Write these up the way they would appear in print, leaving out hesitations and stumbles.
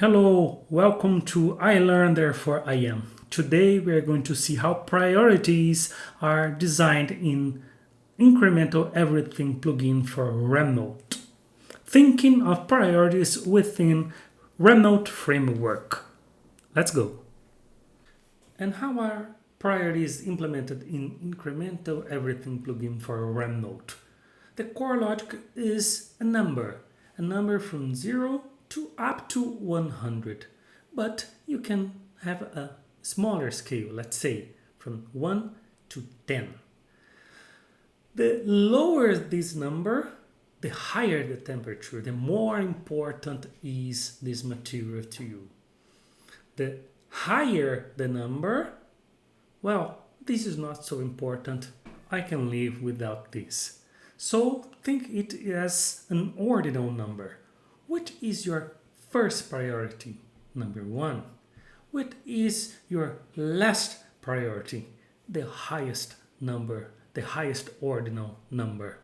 Hello, welcome to I Learn Therefore I Am. Today we are going to see how priorities are designed in Incremental Everything plugin for RemNote. Thinking of priorities within RemNote framework. Let's go. And how are priorities implemented in Incremental Everything plugin for RemNote? The core logic is a number from 0 to up to 100, but you can have a smaller scale, let's say from 1 to 10. The lower this number, the higher the temperature, the more important is this material to you. The higher the number, well, this is not so important. I can live without this. So think it as an ordinal number. What is your first priority? Number 1. What is your last priority? The highest number, the highest ordinal number.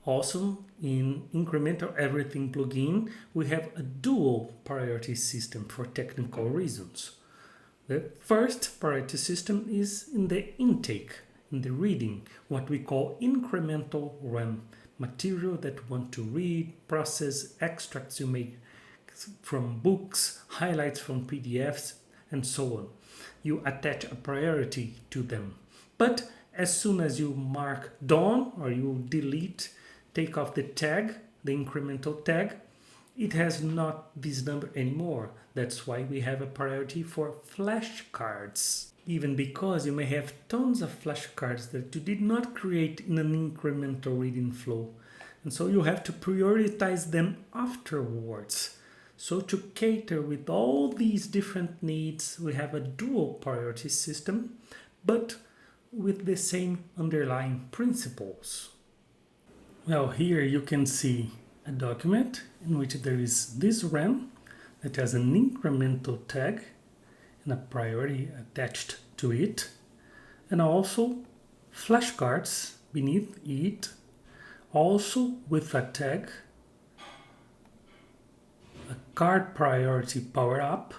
Also, in Incremental Everything plugin, we have a dual priority system for technical reasons. The first priority system is in the intake, in the reading, what we call incremental rem, material that want to read, process, extracts you make from books, highlights from PDFs, and so on. You attach a priority to them. But as soon as you mark done or you delete, take off the tag, the incremental tag, it has not this number anymore. That's why we have a priority for flashcards. Even because you may have tons of flashcards that you did not create in an incremental reading flow. And so you have to prioritize them afterwards. So to cater with all these different needs, we have a dual priority system, but with the same underlying principles. Well, here you can see a document in which there is this rem that has an incremental tag and a priority attached to it, and also flashcards beneath it, also with a tag, a cardPriority powerup,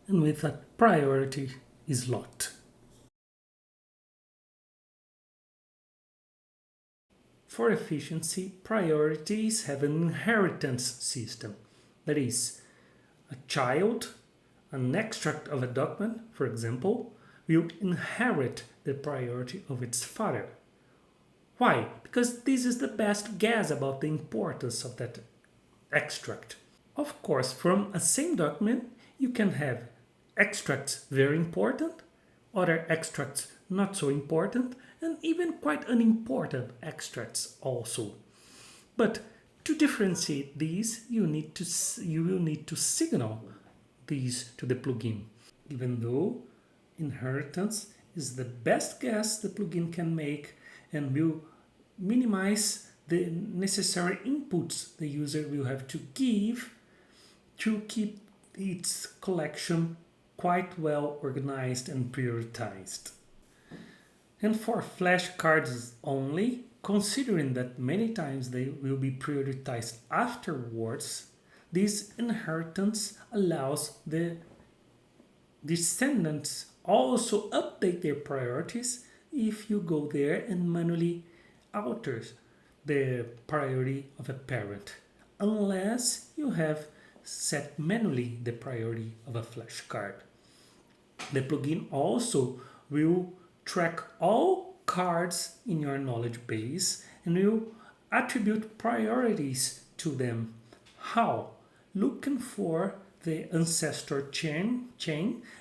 and with a priority slot. For efficiency, priorities have an inheritance system. That is, a child, an extract of a document, for example, will inherit the priority of its father. Why? Because this is the best guess about the importance of that extract. Of course, from a same document, you can have extracts very important, other extracts not so important, and even quite unimportant extracts also. But to differentiate these, you will need to signal these to the plugin. Even though inheritance is the best guess the plugin can make and will minimize the necessary inputs the user will have to give to keep its collection quite well organized and prioritized. And for flashcards only, considering that many times they will be prioritized afterwards, this inheritance allows the descendants also update their priorities if you go there and manually alter the priority of a parent, unless you have set manually the priority of a flashcard. The plugin also will track all cards in your knowledge base and will attribute priorities to them. How? Looking for the ancestor chain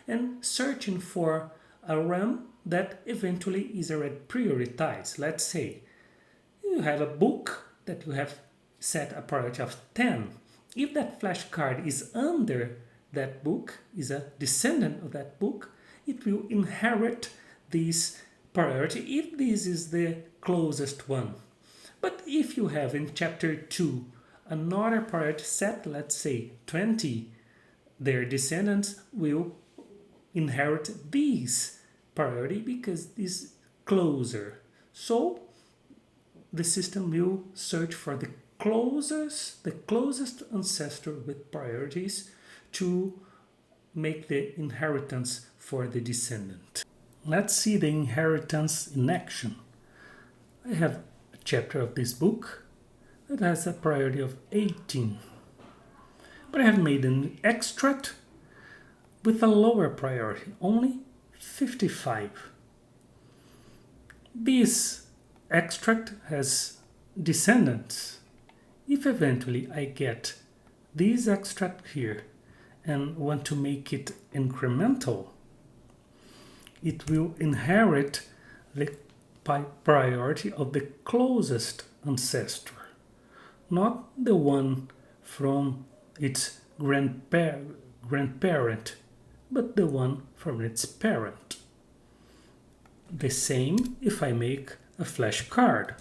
and searching for a rem that eventually is already prioritized. Let's say you have a book that you have set a priority of 10. If that flashcard is under that book, is a descendant of that book, it will inherit this priority if this is the closest one. But if you have in chapter 2 another priority set, let's say 20, their descendants will inherit this priority because this is closer. So the system will search for the closest ancestor with priorities to make the inheritance for the descendant. Let's see the inheritance in action. I have a chapter of this book that has a priority of 18. But I have made an extract with a lower priority, only 55. This extract has descendants. If eventually I get this extract here and want to make it incremental, it will inherit the priority of the closest ancestor, not the one from its grandparent, but the one from its parent. The same if I make a flashcard.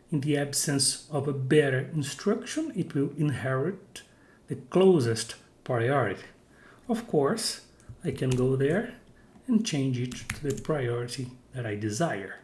In the absence of a better instruction, it will inherit the closest priority. Of course, I can go there and change it to the priority that I desire.